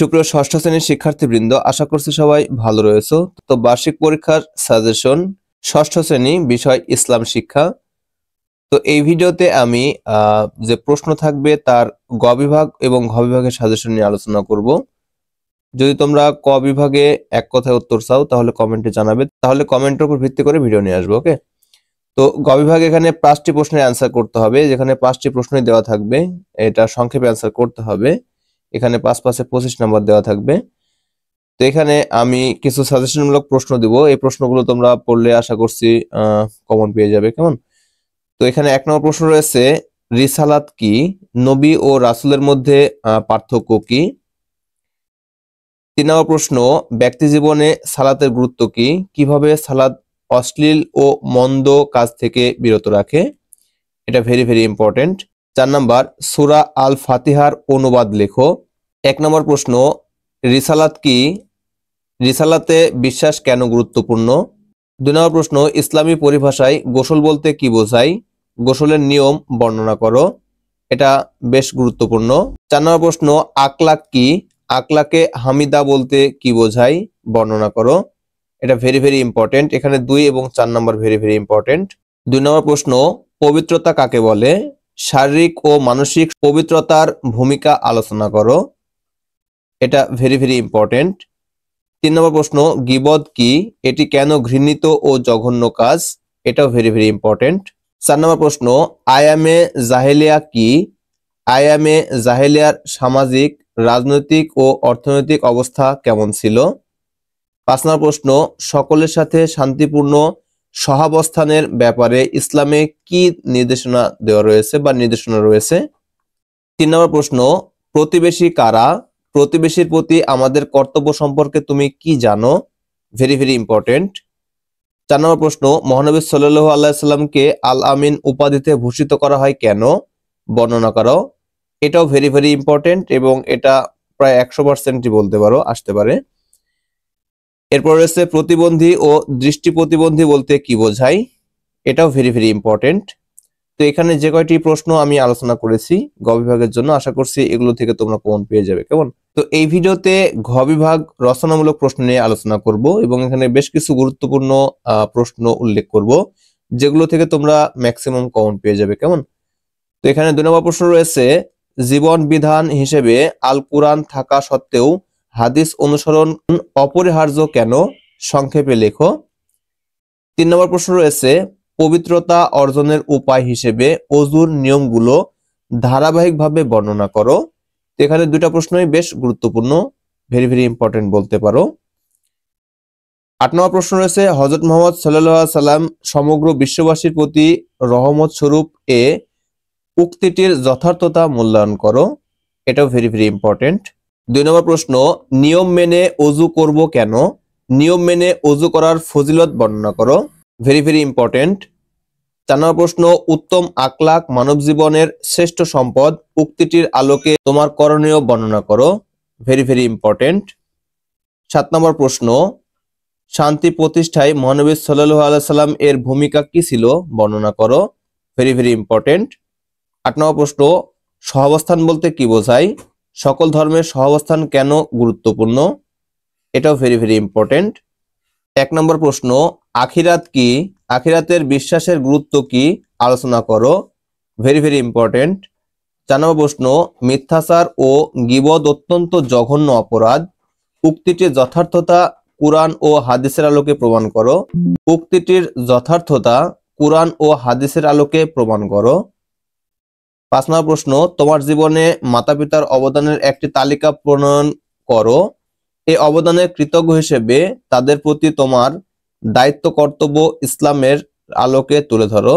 সুপ্রিয় ষষ্ঠ শ্রেণীর শিক্ষার্থীবৃন্দ, আশা করছি সবাই ভালো রয়েছে। তো বার্ষিক পরীক্ষার সাজেশন ষষ্ঠ শ্রেণী, বিষয় ইসলাম শিক্ষা। তো এই ভিডিওতে আমি যে প্রশ্ন থাকবে তার গ বিভাগ এবং ঘ বিভাগের সাজেশন নিয়ে আলোচনা করব। যদি তোমরা ক বিভাগে এক কথায় উত্তর চাও তাহলে কমেন্টে জানাবে, তাহলে কমেন্টের উপর ভিত্তি করে ভিডিও নিয়ে আসবো। ওকে, তো গ বিভাগে এখানে 5টি প্রশ্নের অ্যান্সার করতে হবে, যেখানে 5টি প্রশ্নই দেওয়া থাকবে। এটা সংক্ষেপে অ্যান্সার করতে হবে। এখানে 5 5 25 নাম্বার দেওয়া থাকবে। তো এখানে আমি কিছু সাজেশনমূলক প্রশ্ন দিব, এই প্রশ্নগুলো তোমরা পড়লে আশা করছি কমন পেয়ে যাবে। কেমন? তো এখানে 1 নম্বর প্রশ্ন রয়েছে, রিসালাত কি? নবী ও রাসূলের মধ্যে পার্থক্য কি? 3 নম্বর প্রশ্ন, ব্যক্তি জীবনে সালাতের গুরুত্ব কি? কিভাবে সালাত অশ্লীল ও মন্দ কাজ থেকে বিরত রাখে? এটা ভেরি ভেরি ইম্পর্টেন্ট। 4 নাম্বার, সূরা আল ফাতিহার অনুবাদ লেখো। 1 নম্বর প্রশ্ন, রিসালাত কি? রিসালাতে বিশ্বাস কেন গুরুত্বপূর্ণ? 2 নম্বর প্রশ্ন, ইসলামী পরিভাষায় গোসল বলতে কি বোঝায়? গোসলের নিয়ম বর্ণনা করো। এটা বেশ গুরুত্বপূর্ণ। 4 নম্বর প্রশ্ন, আকলাক কি? আকলাকে হামিদা বলতে কি বোঝায়? বর্ণনা করো। এটা ভেরি ভেরি ইম্পর্টেন্ট। এখানে 2 এবং 4 নম্বর ভেরি ভেরি ইম্পর্টেন্ট। 2 নম্বর প্রশ্ন, পবিত্রতা কাকে বলে? শারীরিক ও মানসিক পবিত্রতার ভূমিকা আলোচনা করো। এটা ভেরি ভেরি ইম্পর্টেন্ট। 3 নম্বর প্রশ্ন, গীবত কি? এটি কেন ঘৃণিত ও জঘন্য কাজ? এটাও ভেরি ভেরি ইম্পর্টেন্ট। 4 নম্বর প্রশ্ন, আয়ামে জাহেলিয়া কি? আয়ামে জাহেলিয়ার সামাজিক, রাজনৈতিক ও অর্থনৈতিক অবস্থা কেমন ছিল? 5 নম্বর প্রশ্ন, সকলের সাথে শান্তিপূর্ণ সহাবস্থানের ব্যাপারে ইসলামে কি নির্দেশনা দেওয়া রয়েছে বা নির্দেশনা রয়েছে? 3 নম্বর প্রশ্ন, প্রতিবেশী কারা? প্রতিবেশীর প্রতি আমাদের কর্তব্য সম্পর্কে তুমি কি জানো? Very very important. 4 নম্বর প্রশ্ন, মহানবী সাল্লাল্লাহু আলাইহি সাল্লামকে আল আমিন উপাধিতে ভূষিত করা হয় কেন? বর্ণনা করো। এটাও ভেরি ভেরি ইম্পর্টেন্ট এবং এটা প্রায় 100%ই বলতে পারো আসতে পারে। এরপর রয়েছে প্রতিবন্ধী ও দৃষ্টি প্রতিবন্ধী বলতে কি বোঝায়? এটাও ভেরি ভেরি ইম্পর্টেন্ট। তো এখানে যে কয়টি প্রশ্ন আমি আলোচনা করেছি গ বিভাগের জন্য, আশা করছি এগুলো থেকে তোমরা কমন পেয়ে যাবে। কেমন? তো এই ভিডিওতে ঘ বিভাগ রচনামূলক প্রশ্ন নিয়ে আলোচনা করব এবং এখানে বেশ কিছু গুরুত্বপূর্ণ প্রশ্ন উল্লেখ করব, যেগুলো থেকে তোমরা ম্যাক্সিমাম কমন পেয়ে যাবে। কেমন? তো এখানে 2 নম্বর প্রশ্ন রয়েছে, জীবন বিধান হিসেবে আল কুরআন থাকা সত্ত্বেও হাদিস অনুসরণ অপরিহার্য কেন? সংক্ষেপে লেখো। 3 নম্বর প্রশ্ন রয়েছে, পবিত্রতা অর্জনের উপায় হিসেবে ওযুর নিয়মগুলো ধারাবাহিকভাবে বর্ণনা করো। এখানে 2টা প্রশ্নই বেশ গুরুত্বপূর্ণ, ভেরি ভেরি ইম্পর্টেন্ট বলতে পারো। 8 নম্বর প্রশ্ন রয়েছে, হযরত মুহাম্মদ সাল্লাল্লাহু আলাইহি সাল্লাম সমগ্র বিশ্ববাসীর প্রতি রহমত স্বরূপ এ উক্তিটির যথার্থতা মূল্যায়ন করো। এটাও ভেরি ভেরি ইম্পর্টেন্ট। 2 নম্বর প্রশ্ন, নিয়ম মেনে ওযু করব কেন? নিয়ম মেনে ওযু করার ফজিলত বর্ণনা করো। Very very important. 4 নম্বর প্রশ্ন, উত্তম আখলাক মানব জীবনের শ্রেষ্ঠ সম্পদ, উক্তিটির আলোকে তোমার করণীয় বর্ণনা করো। Very very important. 7 নম্বর প্রশ্ন, শান্তি প্রতিষ্ঠায় মহানবী সাল্লাল্লাহু আলাইহি সাল্লাম এর ভূমিকা কি ছিল? বর্ণনা করো। Very very important. 8 নম্বর প্রশ্ন, সহাবস্থান বলতে কি বোঝায়? সকল ধর্মের সহাবস্থান কেন গুরুত্বপূর্ণ? এটাও ভেরি ভেরি ইম্পর্টেন্ট। 1 নম্বর প্রশ্ন, আখিরাত কি? আখিরাতের বিশ্বাসের গুরুত্ব কি? আলোচনা করো। Very very important. 4 নম্বর প্রশ্ন, মিথ্যাচার ও গীবত অত্যন্ত জঘন্য অপরাধ, উক্তিটির যথার্থতা কুরআন ও হাদিসের আলোকে প্রমাণ করো। উক্তিটির যথার্থতা কুরআন ও হাদিসের আলোকে প্রমাণ করো। 5 নম্বর প্রশ্ন, তোমার জীবনে মাতা-পিতার অবদানের একটি তালিকা প্রণয়ন করো। এই অবদানের কৃতজ্ঞ হিসেবে তাদের প্রতি তোমার দায়িত্ব কর্তব্য ইসলামের আলোকে তুলে ধরো।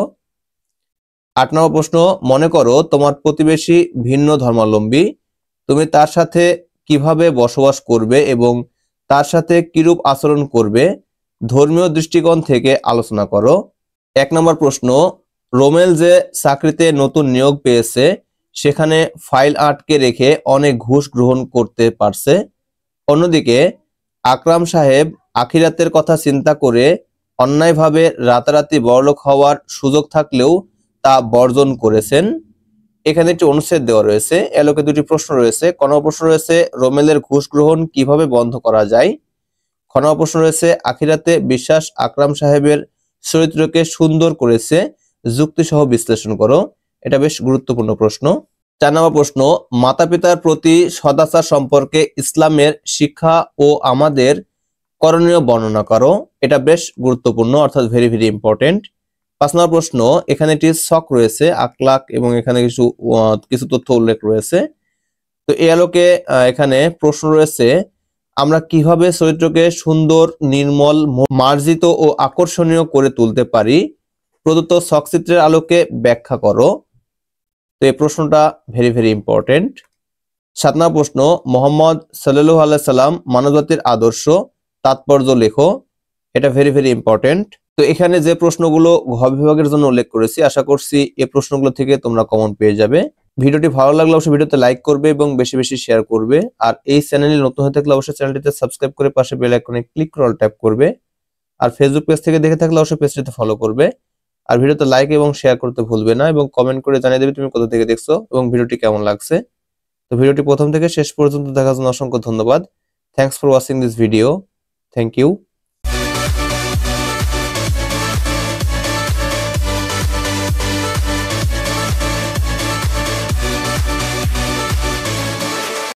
8 নম্বর প্রশ্ন, মনে করো তোমার প্রতিবেশী ভিন্ন ধর্মাবলম্বী, তুমি তার সাথে কিভাবে বসবাস করবে এবং তার সাথে কিরূপ আচরণ করবে? ধর্মীয় দৃষ্টিকোণ থেকে আলোচনা করো। 1 নম্বর প্রশ্ন, রোমেল যে চাকরিতে নতুন নিয়োগ পেয়েছে সেখানে ফাইল আটকে রেখে অনেক ঘুষ গ্রহণ করতে পারছে। অন্যদিকে আকরাম সাহেব আখিরাতের কথা চিন্তা করে অন্যায়ভাবে রাতারাতি বড়লোক হওয়ার সুযোগ থাকলেও তা বর্জন করেছেন। এখানে একটি অনুচ্ছেদ দেওয়া রয়েছে, এলোকে দুটি প্রশ্ন রয়েছে। ক নম্বর প্রশ্ন রয়েছে রোমেলের ঘুষ গ্রহণ কিভাবে বন্ধ করা যায়। খ নম্বর প্রশ্ন রয়েছে আখিরাতে বিশ্বাস আকরাম সাহেবের চরিত্রকে সুন্দর করেছে, যুক্তিসহ বিশ্লেষণ করো। এটা বেশ গুরুত্বপূর্ণ প্রশ্ন। 4 নম্বর প্রশ্ন মাতা পিতার প্রতি সদাচার সম্পর্কে ইসলামের শিক্ষা ও আমাদের করণীয় বর্ণনা করো। এটা বেশ গুরুত্বপূর্ণ, অর্থাৎ ভেরি ভেরি ইম্পর্টেন্ট। 5 নম্বর প্রশ্ন এখানে একটি ছক রয়েছে আখলাক এবং এখানে কিছু তথ্য উল্লেখ রয়েছে। তো এই আলোকে এখানে প্রশ্ন রয়েছে আমরা কিভাবে চরিত্রকে সুন্দর, নির্মল, মার্জিত ও আকর্ষণীয় করে তুলতে পারি, প্রদত্ত ছকচিত্রের আলোকে ব্যাখ্যা করো। তো এই প্রশ্নটা ভেরি ভেরি ইম্পর্টেন্ট। 7 নম্বর প্রশ্ন মোহাম্মদ সাল্লাল্লাহু আলাইহি সাল্লাম মানবজাতির আদর্শ, তাৎপর্য লেখো। এটা ভেরি ভেরি ইম্পর্টেন্ট। তো এখানে যে প্রশ্নগুলো ঘ বিভাগের জন্য উল্লেখ করেছি, আশা করছি এই প্রশ্নগুলো থেকে তোমরা কমন পেয়ে যাবে। ভিডিওটি ভালো লাগলে অবশ্যই ভিডিওতে লাইক করবে এবং বেশি বেশি শেয়ার করবে। আর এই চ্যানেলে নতুন হয়ে থাকলে অবশ্যই চ্যানেলটিতে সাবস্ক্রাইব করে পাশে বেল আইকনে ক্লিক করে অল ট্যাপ করবে। আর ফেসবুক পেজ থেকে দেখে থাকলে অবশ্যই পেজটিতে ফলো করবে। আর ভিডিওতে লাইক এবং শেয়ার করতে ভুলবে না এবং কমেন্ট করে জানিয়ে দেবে তুমি কোথা থেকে দেখছো এবং ভিডিওটি কেমন লাগছে। তো ভিডিওটি প্রথম থেকে শেষ পর্যন্ত দেখার জন্য অসংখ্য ধন্যবাদ। Thanks for watching this video. Thank you.